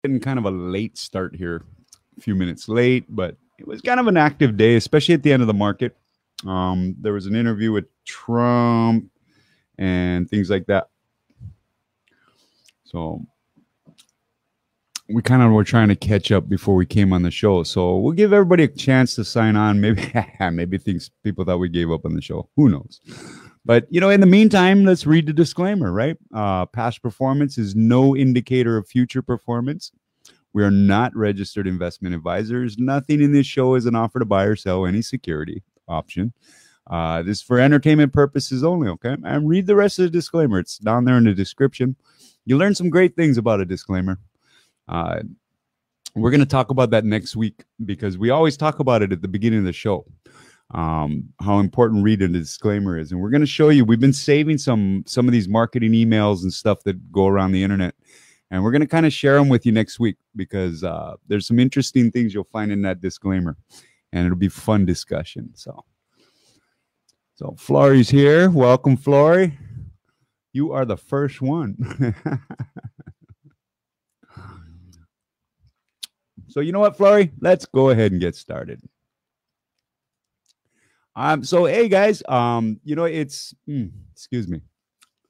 Getting kind of a late start here, a few minutes late, but it was kind of an active day, especially at the end of the market. There was an interview with Trump and things like that. So we kind of were trying to catch up before we came on the show. So we'll give everybody a chance to sign on. Maybe people thought we gave up on the show. Who knows? But, in the meantime, let's read the disclaimer, right? Past performance is no indicator of future performance. We are not registered investment advisors. Nothing in this show is an offer to buy or sell any security option. This is for entertainment purposes only, okay? And read the rest of the disclaimer. It's down there in the description. You learn some great things about a disclaimer. We're going to talk about that next week because we always talk about it at the beginning of the show. How important reading the disclaimer is. And we're going to show you, we've been saving some of these marketing emails and stuff that go around the internet. And we're going to kind of share them with you next week because there's some interesting things you'll find in that disclaimer. And it'll be fun discussion. So Flory's here. Welcome, Flory. You are the first one. So you know what, Flory? Let's go ahead and get started. So hey guys, it's excuse me.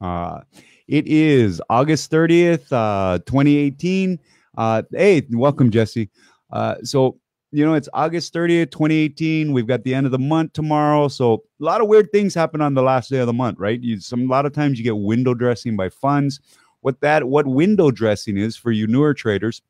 It is August 30th, 2018. Hey, welcome, Jesse. So it's August 30th, 2018. We've got the end of the month tomorrow. So a lot of weird things happen on the last day of the month, right? A lot of times you get window dressing by funds. What window dressing is for you newer traders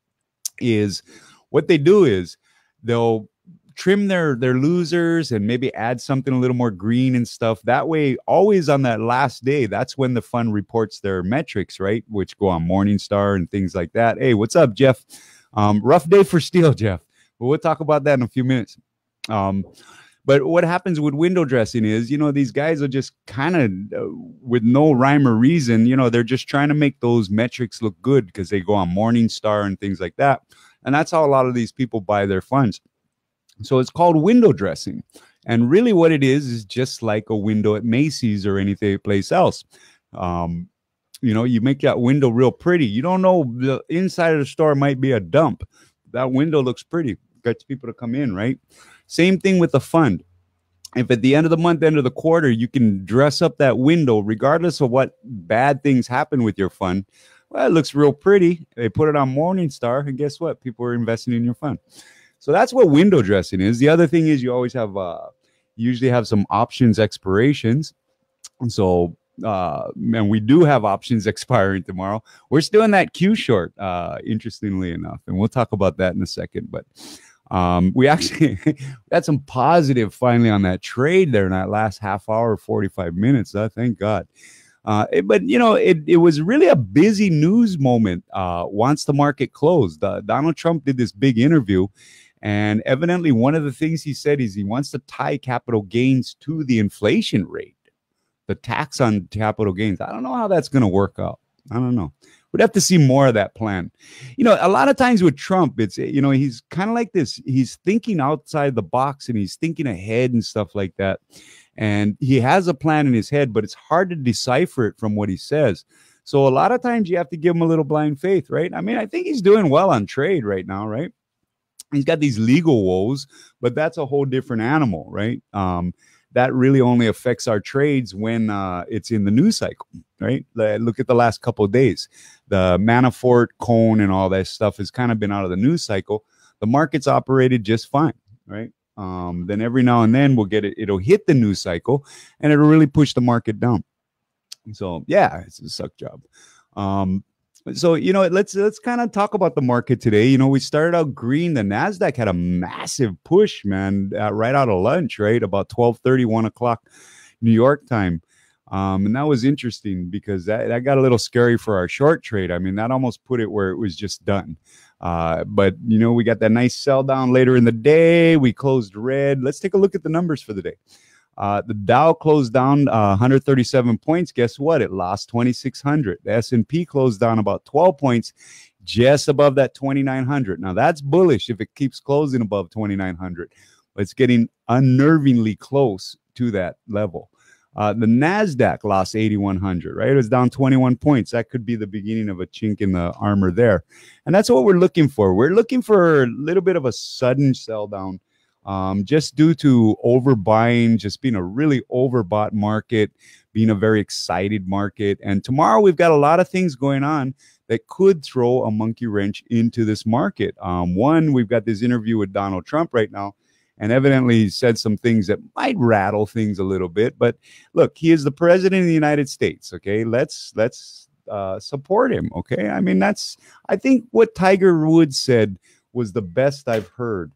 is what they do is they'll trim their losers and maybe add something a little more green and stuff. That way, always on that last day, that's when the fund reports their metrics, right? Which go on Morningstar and things like that. Hey, what's up, Jeff? Rough day for steel, Jeff. But we'll talk about that in a few minutes. But what happens with window dressing is, these guys are just kind of with no rhyme or reason, they're just trying to make those metrics look good because they go on Morningstar and things like that. And that's how a lot of these people buy their funds. So it's called window dressing. And really what it is just like a window at Macy's or anything place else. You make that window real pretty. You don't know, the inside of the store might be a dump. That window looks pretty. Gets people to come in, right? Same thing with the fund. If at the end of the month, end of the quarter, you can dress up that window, regardless of what bad things happen with your fund, well, it looks real pretty. They put it on Morningstar, and guess what? People are investing in your fund. So that's what window dressing is. The other thing is you always have, usually have some options expirations. And so, and we do have options expiring tomorrow. We're still in that Q short, interestingly enough. And we'll talk about that in a second. But we actually got some positive finally on that trade there in that last half hour, 45 minutes. Thank God. But it was really a busy news moment once the market closed. Donald Trump did this big interview, and evidently one of the things he said is he wants to tie capital gains to the inflation rate, the tax on capital gains. I don't know how that's going to work out. I don't know. We'd have to see more of that plan. A lot of times with Trump, it's, he's kind of like this. He's thinking outside the box and he's thinking ahead and stuff like that. And he has a plan in his head, but it's hard to decipher it from what he says. So a lot of times you have to give him a little blind faith, right? I mean, I think he's doing well on trade right now, right? He's got these legal woes, but that's a whole different animal, right? That really only affects our trades when it's in the news cycle, right? Look at the last couple of days. The Manafort, Cohn, and all that stuff has kind of been out of the news cycle. The market's operated just fine, right? Then every now and then we'll get it. It'll hit the news cycle, and it'll really push the market down. So yeah, it's a suck job. So let's kind of talk about the market today. We started out green. The Nasdaq had a massive push, man, right out of lunch, right about 12:30, 1 o'clock New York time. And that was interesting because that got a little scary for our short trade. I mean, that almost put it where it was just done. But we got that nice sell down later in the day. We closed red. Let's take a look at the numbers for the day. The Dow closed down 137 points. Guess what? It lost 2,600. The S&P closed down about 12 points, just above that 2,900. Now, that's bullish if it keeps closing above 2,900. But it's getting unnervingly close to that level. The NASDAQ lost 8,100, right? It was down 21 points. That could be the beginning of a chink in the armor there. And that's what we're looking for. We're looking for a little bit of a sudden sell down, just due to overbuying, just being a really overbought market, being a very excited market. And tomorrow we've got a lot of things going on that could throw a monkey wrench into this market. One, we've got this interview with Donald Trump right now, and evidently he said some things that might rattle things a little bit. But look, he is the president of the United States. Okay, let's support him. Okay, I mean, I think what Tiger Woods said was the best I've heard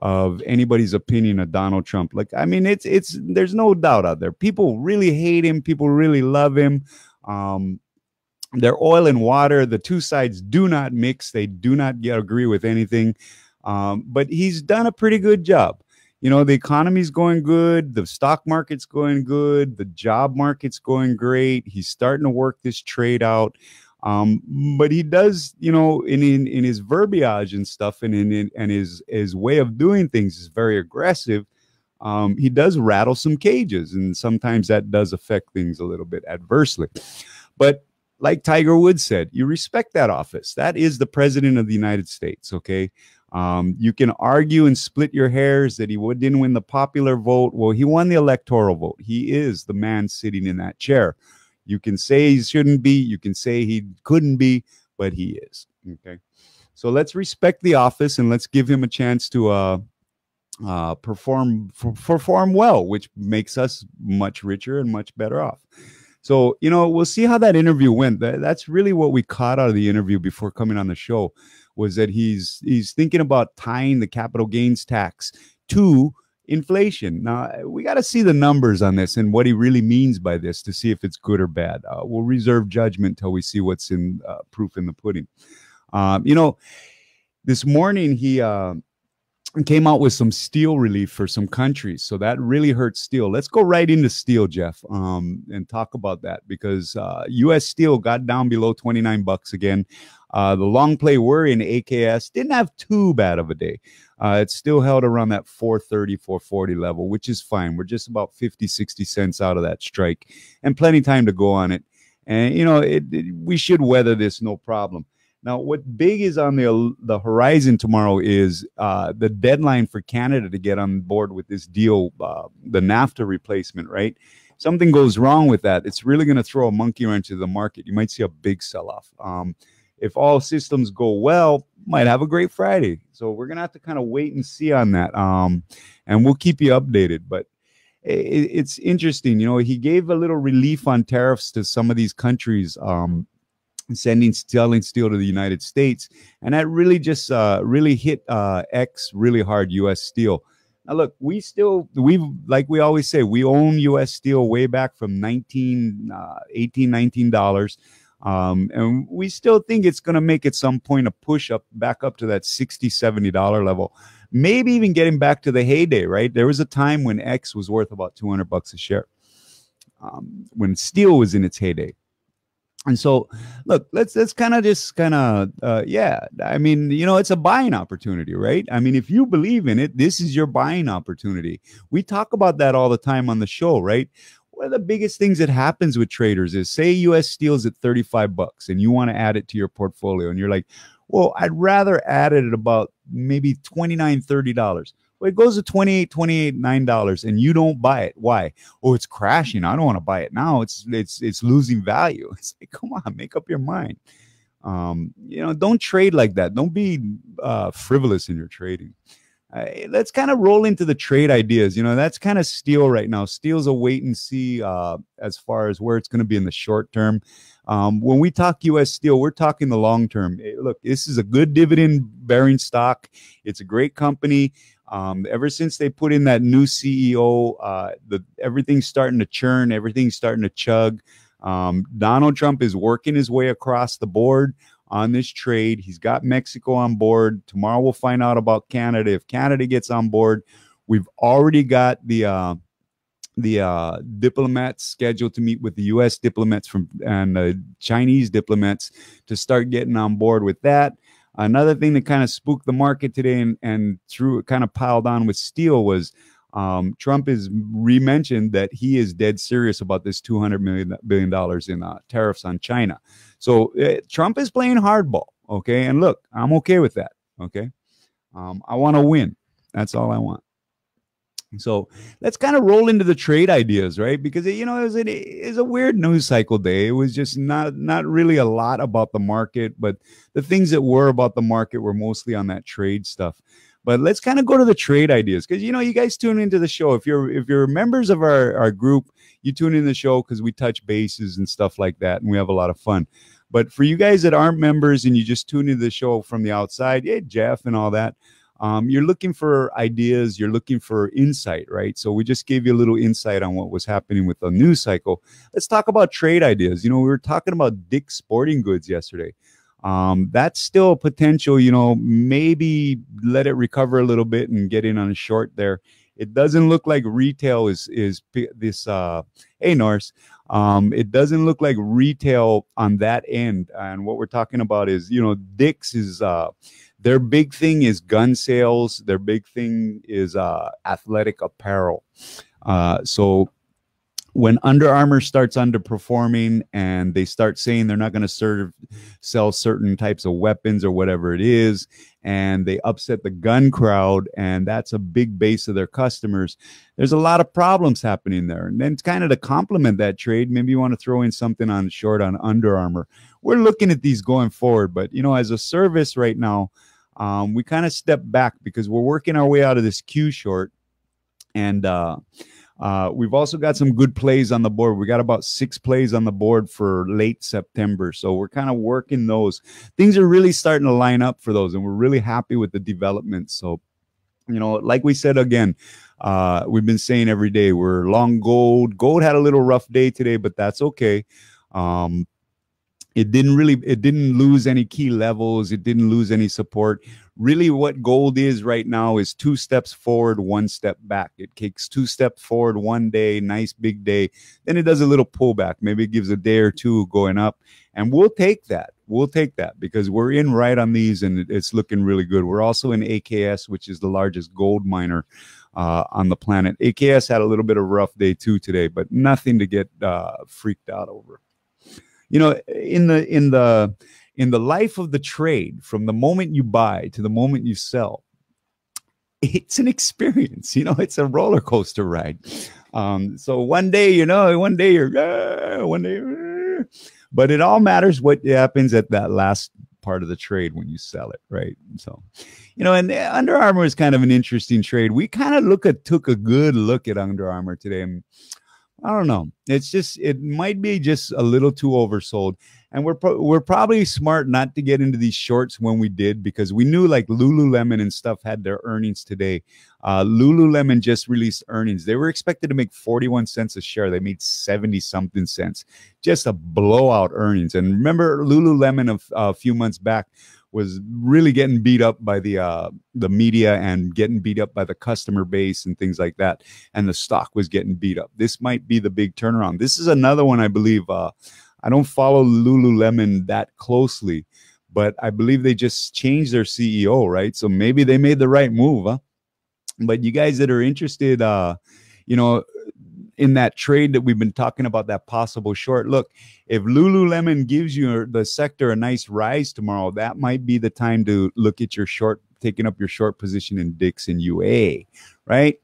of anybody's opinion of Donald Trump. Like, I mean, there's no doubt out there. People really hate him. People really love him. They're oil and water. The two sides do not mix. They do not agree with anything. But he's done a pretty good job. You know, the economy's going good. The stock market's going good. The job market's going great. He's starting to work this trade out. But he does, you know, in his verbiage and stuff, and his way of doing things is very aggressive. He does rattle some cages, and sometimes that does affect things a little bit adversely. But like Tiger Woods said, you respect that office. That is the president of the United States. Okay. You can argue and split your hairs that he didn't win the popular vote. Well, he won the electoral vote. He is the man sitting in that chair. You can say he shouldn't be. You can say he couldn't be, but he is. Okay. So let's respect the office and let's give him a chance to perform well, which makes us much richer and much better off. So, you know, we'll see how that interview went. That's really what we caught out of the interview before coming on the show, was that he's thinking about tying the capital gains tax to inflation. Now, we got to see the numbers on this and what he really means by this to see if it's good or bad. We'll reserve judgment till we see what's in proof in the pudding. You know, this morning he came out with some steel relief for some countries. So that really hurts steel. Let's go right into steel, Jeff, and talk about that, because U.S. steel got down below 29 bucks again. The long play were in AKS. Didn't have too bad of a day. It still held around that 430, 440 level, which is fine. We're just about 50, 60 cents out of that strike and plenty time to go on it. And, you know, we should weather this no problem. Now, what big is on the horizon tomorrow is the deadline for Canada to get on board with this deal, the NAFTA replacement, right? Something goes wrong with that, it's really going to throw a monkey wrench into the market. You might see a big sell-off. If all systems go well, might have a great Friday. So we're going to have to kind of wait and see on that. And we'll keep you updated. But it's interesting. You know, he gave a little relief on tariffs to some of these countries, selling steel to the United States. And that really just really hit X really hard, U.S. steel. Now, look, like we always say, we own U.S. steel way back from $18, $19. And we still think it's going to make at some point a push back up to that $60, $70 level, maybe even getting back to the heyday, right? There was a time when X was worth about 200 bucks a share, when steel was in its heyday. And so, look, let's yeah, I mean, you know, it's a buying opportunity, right? I mean, if you believe in it, this is your buying opportunity. We talk about that all the time on the show, right? One of the biggest things that happens with traders is, say U.S. steel is at 35 bucks and you want to add it to your portfolio, and you're like, well, I'd rather add it at about maybe $29, $30. Well, it goes to $28, $9, and you don't buy it. Why? Oh, it's crashing. I don't want to buy it now. It's losing value. It's like, come on, make up your mind. You know, don't trade like that. Don't be frivolous in your trading. Let's kind of roll into the trade ideas. You know, that's kind of steel right now. Steel's a wait and see as far as where it's going to be in the short term. When we talk U.S. steel, we're talking the long term. Look, this is a good dividend bearing stock. It's a great company. Ever since they put in that new CEO, everything's starting to churn. Everything's starting to chug. Donald Trump is working his way across the board on this trade. He's got Mexico on board. Tomorrow we'll find out about Canada. If Canada gets on board, we've already got the diplomats scheduled to meet with the U.S. diplomats and the Chinese diplomats to start getting on board with that. Another thing that kind of spooked the market today and kind of piled on with steel was Trump has re-mentioned that he is dead serious about this $200 billion in tariffs on China. So Trump is playing hardball, okay? And look, I'm okay with that, okay? I want to win. That's all I want. So let's kind of roll into the trade ideas, right? Because it was a weird news cycle day. It was just not really a lot about the market, but the things that were about the market were mostly on that trade stuff. But let's kind of go to the trade ideas, because you guys tune into the show. If you're members of our group, you tune in the show because we touch bases and stuff like that, and we have a lot of fun. But for you guys that aren't members and you just tune into the show from the outside, yeah, Jeff and all that. You're looking for ideas, you're looking for insight, right? So we just gave you a little insight on what was happening with the news cycle. Let's talk about trade ideas. We were talking about Dick's Sporting Goods yesterday. That's still potential, maybe let it recover a little bit and get in on a short there. It doesn't look like retail is this, hey, Norris, it doesn't look like retail on that end. And what we're talking about is, Dick's is, their big thing is gun sales. Their big thing is athletic apparel. So when Under Armour starts underperforming and they start saying they're not going to sell certain types of weapons or whatever it is, and they upset the gun crowd, and that's a big base of their customers, there's a lot of problems happening there. And then kind of to complement that trade, maybe you want to throw in something on short on Under Armour. We're looking at these going forward, but as a service right now, we kind of step back because we're working our way out of this Q short, and we've also got some good plays on the board. We got about 6 plays on the board for late September, so we're kind of working those. Things are really starting to line up for those, and we're really happy with the development. So, like we said again, we've been saying every day we're long gold. Gold had a little rough day today, but that's okay. It didn't lose any key levels. It didn't lose any support. Really what gold is right now is 2 steps forward, 1 step back. It takes 2 steps forward one day, nice big day. Then it does a little pullback. Maybe it gives a day or two going up. And we'll take that. We'll take that because we're in right on these and it's looking really good. We're also in AKS, which is the largest gold miner on the planet. AKS had a little bit of a rough day too today, but nothing to get freaked out over. In the life of the trade, from the moment you buy to the moment you sell, it's an experience. It's a roller coaster ride. So one day, one day you're, one day, but it all matters what happens at that last part of the trade when you sell it, right? So, and Under Armour is kind of an interesting trade. We kind of took a good look at Under Armour today. And I don't know. It might be just a little too oversold. And we're probably smart not to get into these shorts when we did, because we knew like Lululemon and stuff had their earnings today. Lululemon just released earnings. They were expected to make 41 cents a share. They made 70 something cents. Just a blowout earnings. And remember, Lululemon a few months back was really getting beat up by the media and getting beat up by the customer base and things like that. And the stock was getting beat up. This might be the big turnaround. This is another one, I believe. I don't follow Lululemon that closely, but I believe they just changed their CEO, right? So maybe they made the right move, huh? But you guys that are interested, in that trade that we've been talking about, that possible short, look, if Lululemon gives you the sector a nice rise tomorrow, that might be the time to look at your short, taking up your short position in Dick's and UA, right?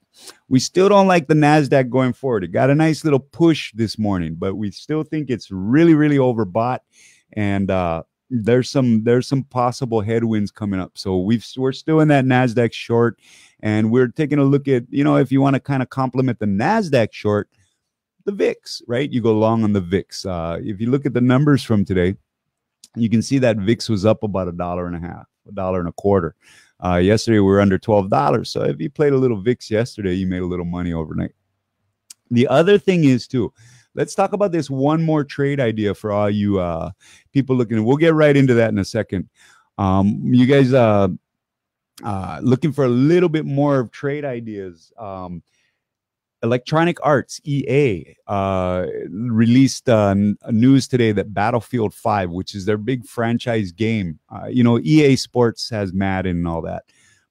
We still don't like the NASDAQ going forward. It got a nice little push this morning, but we still think it's really, really overbought. And there's some possible headwinds coming up. So we're still in that NASDAQ short. And we're taking a look at, if you want to kind of complement the NASDAQ short, the VIX, right? You go long on the VIX. If you look at the numbers from today, you can see that VIX was up about $1.50, $1.25. Yesterday, we were under $12. So if you played a little VIX yesterday, you made a little money overnight. The other thing is, too, let's talk about this one more trade idea for all you people looking. We'll get right into that in a second. You guys looking for a little bit more of trade ideas. Electronic Arts, EA, released news today that Battlefield 5, which is their big franchise game, EA Sports has Madden and all that,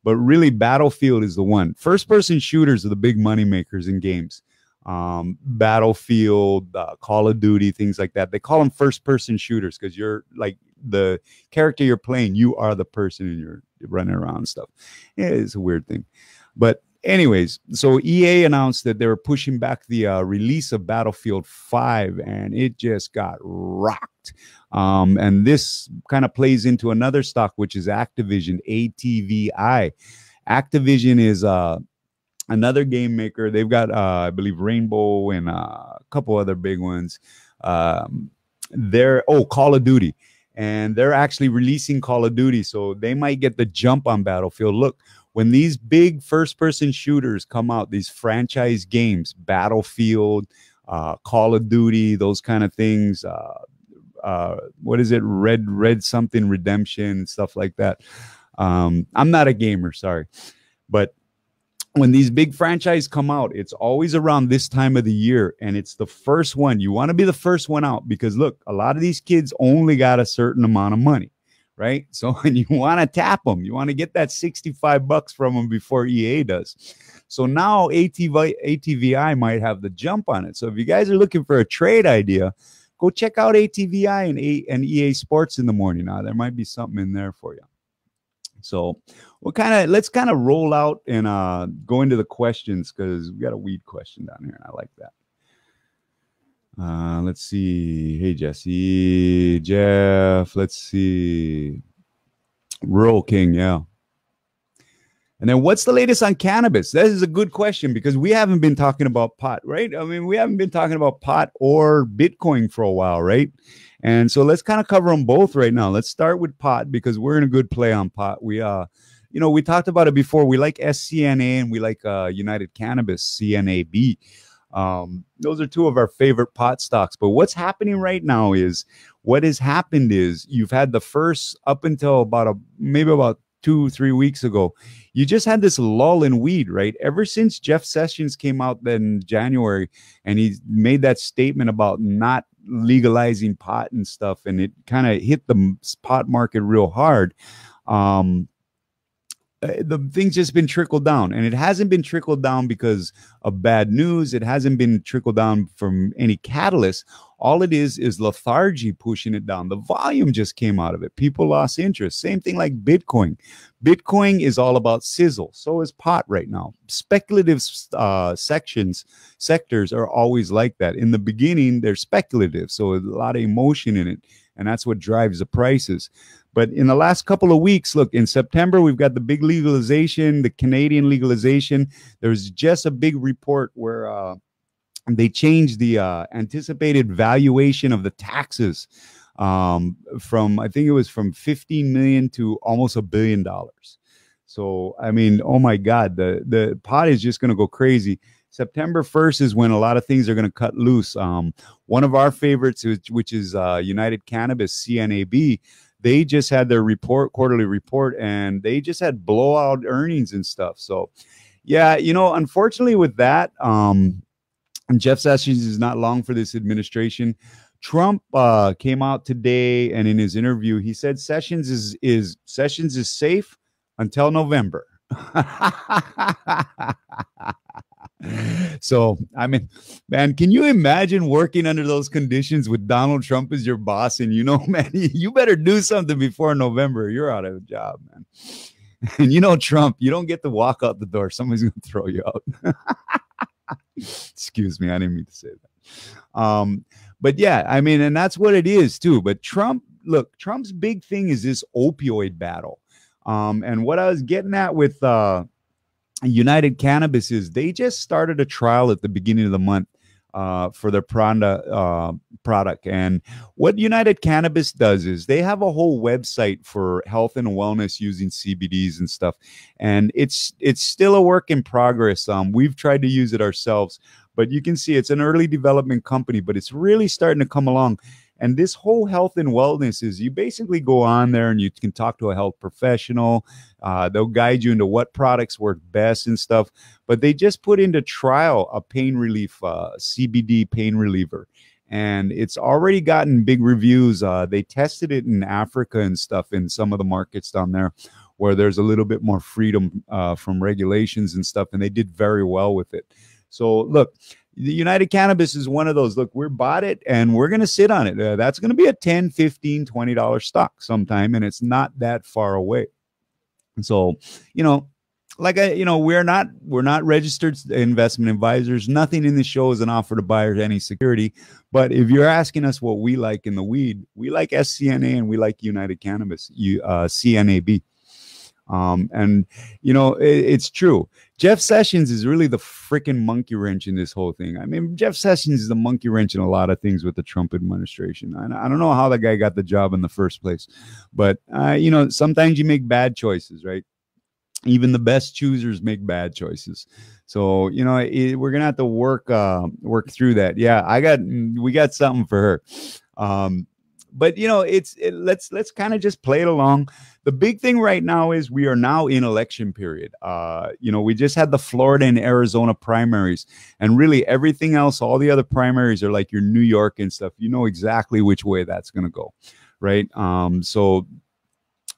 but really Battlefield is the one. First person shooters are the big money makers in games. Battlefield, Call of Duty, things like that. They call them first person shooters because you're like the character you're playing, you are the person and you're running around and stuff. Yeah, it's a weird thing. But anyways, so EA announced that they were pushing back the release of Battlefield 5, and it just got rocked. And this kind of plays into another stock, which is Activision, ATVI. Activision is another game maker. They've got, I believe, Rainbow and a couple other big ones. Call of Duty. And they're actually releasing Call of Duty, so they might get the jump on Battlefield. Look, when these big first-person shooters come out, these franchise games, Battlefield, Call of Duty, those kind of things, what is it, Red something Redemption, stuff like that. I'm not a gamer, sorry. But when these big franchises come out, it's always around this time of the year, and it's the first one. You want to be the first one out because, look, a lot of these kids only got a certain amount of money, right? So when you want to tap them, you want to get that $65 from them before EA does. So now ATVI might have the jump on it. So if you guys are looking for a trade idea, go check out ATVI and EA Sports in the morning. Now, there might be something in there for you. So let's kind of roll out and go into the questions because we got a weed question down here. And I like that. Let's see. Hey, Jesse, Jeff. Let's see. Rural King, yeah. And then what's the latest on cannabis? That is a good question because we haven't been talking about pot, right? I mean, we haven't been talking about pot or Bitcoin for a while, right? And so let's kind of cover them both right now. Let's start with pot because we're in a good play on pot. We, we talked about it before. We like SCNA and we like United Cannabis, CNAB. Those are two of our favorite pot stocks. But what's happening right now is what has happened is you've had the first up until maybe about 2-3 weeks ago, you just had this lull in weed, right? Ever since Jeff Sessions came out in January and he made that statement about not legalizing pot and stuff, and it kind of hit the pot market real hard. The thing's just been trickled down, and it hasn't been trickled down because of bad news. It hasn't been trickled down from any catalyst. All it is lethargy pushing it down. The volume just came out of it. People lost interest. Same thing like Bitcoin. Bitcoin is all about sizzle. So is pot right now. Speculative sectors are always like that. In the beginning, they're speculative, so a lot of emotion in it, and that's what drives the prices. But in the last couple of weeks, look, in September, we've got the big legalization, the Canadian legalization. There's just a big report where they changed the anticipated valuation of the taxes from, I think it was from 15 million to almost $1 billion. So, I mean, oh my God, the pot is just going to go crazy. September 1st is when a lot of things are going to cut loose. One of our favorites, which is United Cannabis, CNAB, they just had their quarterly report, and they just had blowout earnings and stuff. So, yeah, unfortunately with that, Jeff Sessions is not long for this administration. Trump came out today, and in his interview, he said Sessions is safe until November. So, I mean, man, can you imagine working under those conditions with Donald Trump as your boss? And man, you better do something before November. You're out of a job, man. And Trump, you don't get to walk out the door. Somebody's going to throw you out. Excuse me, I didn't mean to say that. But yeah, I mean, and that's what it is too. But Trump's big thing is this opioid battle. And what I was getting at with United Cannabis is they just started a trial at the beginning of the month for their product. And what United Cannabis does is they have a whole website for health and wellness using CBDs and stuff. And it's still a work in progress. We've tried to use it ourselves, but you can see it's an early development company, but it's really starting to come along. And this whole health and wellness is you basically go on there and you can talk to a health professional. They'll guide you into what products work best and stuff. But they just put into trial a pain relief, CBD pain reliever. And it's already gotten big reviews. They tested it in Africa and stuff in some of the markets down there where there's a little bit more freedom from regulations and stuff, and they did very well with it. So look, the United Cannabis is one of those. Look, we're bought it and we're going to sit on it. That's going to be a $10, $15, $20 stock sometime, and it's not that far away. So, like we're not registered investment advisors. Nothing in the show is an offer to buy or any security. But if you're asking us what we like in the weed, we like SCNA and we like United Cannabis, CNAB. And it's true. Jeff Sessions is really the freaking monkey wrench in this whole thing. I mean, Jeff Sessions is the monkey wrench in a lot of things with the Trump administration. I don't know how the guy got the job in the first place, but sometimes you make bad choices, right? Even the best choosers make bad choices. So we're gonna have to work through that. Yeah, we got something for her. But let's kind of just play it along. The big thing right now is we are now in election period. We just had the Florida and Arizona primaries, and really everything else, all the other primaries are like your New York and stuff. You know exactly which way that's going to go, right? So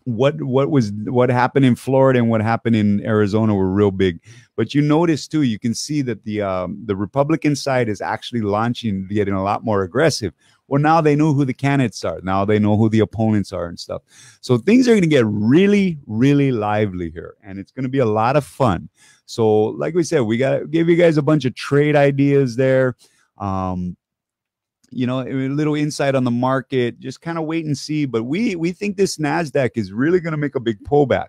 what happened in Florida and what happened in Arizona were real big. But you notice too, you can see that the Republican side is actually getting a lot more aggressive. Well, now they know who the candidates are. Now they know who the opponents are and stuff. So things are going to get really, really lively here, and it's going to be a lot of fun. So like we said, we got to give you guys a bunch of trade ideas there. A little insight on the market, just kind of wait and see. But we think this NASDAQ is really going to make a big pullback.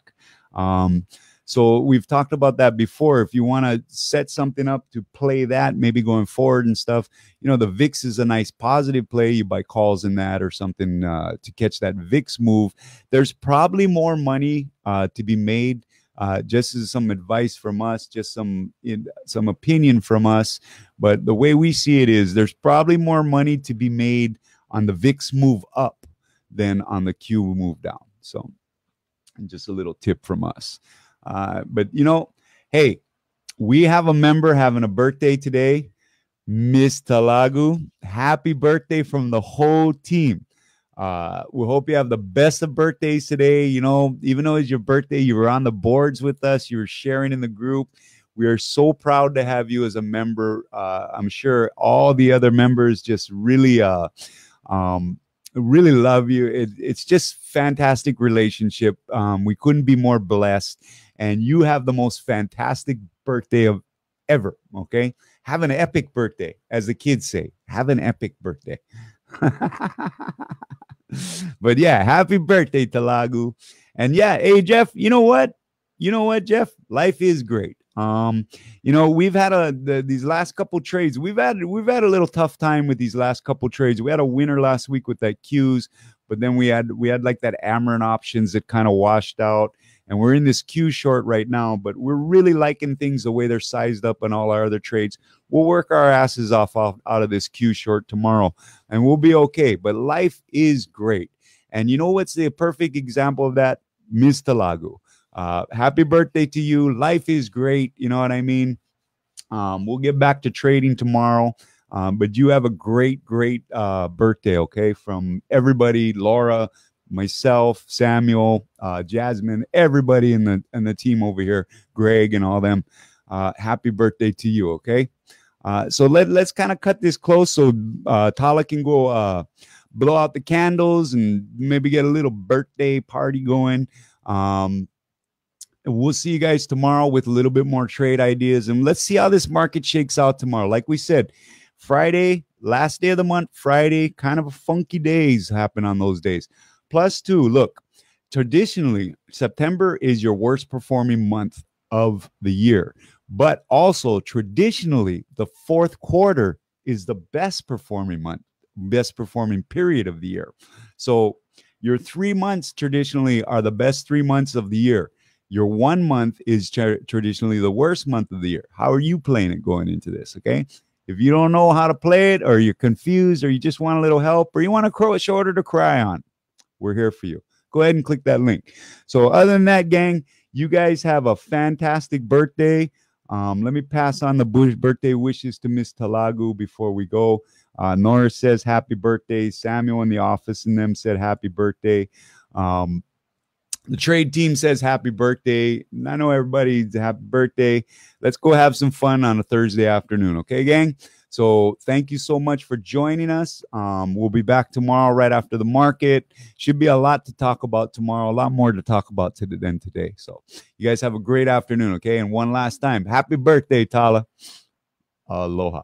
So we've talked about that before. If you want to set something up to play that, maybe going forward and stuff, the VIX is a nice positive play. You buy calls in that or something to catch that VIX move. There's probably more money to be made. Just as some advice from us, just some opinion from us. But the way we see it is there's probably more money to be made on the VIX move up than on the Q move down. So just a little tip from us. But hey, we have a member having a birthday today, Miss Talagu. Happy birthday from the whole team. We hope you have the best of birthdays today. Even though it's your birthday, you were on the boards with us, you were sharing in the group. We are so proud to have you as a member. I'm sure all the other members just really love you. It's just fantastic relationship. We couldn't be more blessed, and you have the most fantastic birthday of ever. Okay, have an epic birthday, as the kids say. Have an epic birthday. But yeah, happy birthday, Talagu. And yeah, hey Jeff, you know what, Jeff, life is great. We've had these last couple trades. We've had a little tough time with these last couple trades. We had a winner last week with that Qs, but then we had like that Amarin options that kind of washed out. And we're in this Q short right now, but we're really liking things the way they're sized up and all our other trades. We'll work our asses off out of this Q short tomorrow, and we'll be okay. But life is great. And you know what's the perfect example of that? Ms. Talagu. Happy birthday to you. Life is great. You know what I mean? We'll get back to trading tomorrow. But you have a great birthday, okay? From everybody, Laura, myself, Samuel, Jasmine, everybody in the team over here, Greg and all them. Happy birthday to you, okay? So let's kind of cut this close so Tala can go blow out the candles and maybe get a little birthday party going. We'll see you guys tomorrow with a little bit more trade ideas, and let's see how this market shakes out tomorrow. Like we said, Friday, last day of the month, Friday, kind of a funky days happen on those days. Plus two, look, traditionally, September is your worst performing month of the year. But also, traditionally, the fourth quarter is the best performing month, best performing period of the year. So your 3 months traditionally are the best 3 months of the year. Your 1 month is traditionally the worst month of the year. How are you playing it going into this, okay? If you don't know how to play it, or you're confused, or you just want a little help, or you want a shoulder to cry on, we're here for you. Go ahead and click that link. So other than that, gang, you guys have a fantastic birthday. Let me pass on the birthday wishes to Miss Talagu before we go. Nora says happy birthday. Samuel in the office and them said happy birthday. The trade team says happy birthday. I know everybody's happy birthday. Let's go have some fun on a Thursday afternoon. Okay, gang? So thank you so much for joining us. We'll be back tomorrow right after the market. Should be a lot to talk about tomorrow, a lot more to talk about than today. So you guys have a great afternoon, okay? And one last time, happy birthday, Tala. Aloha.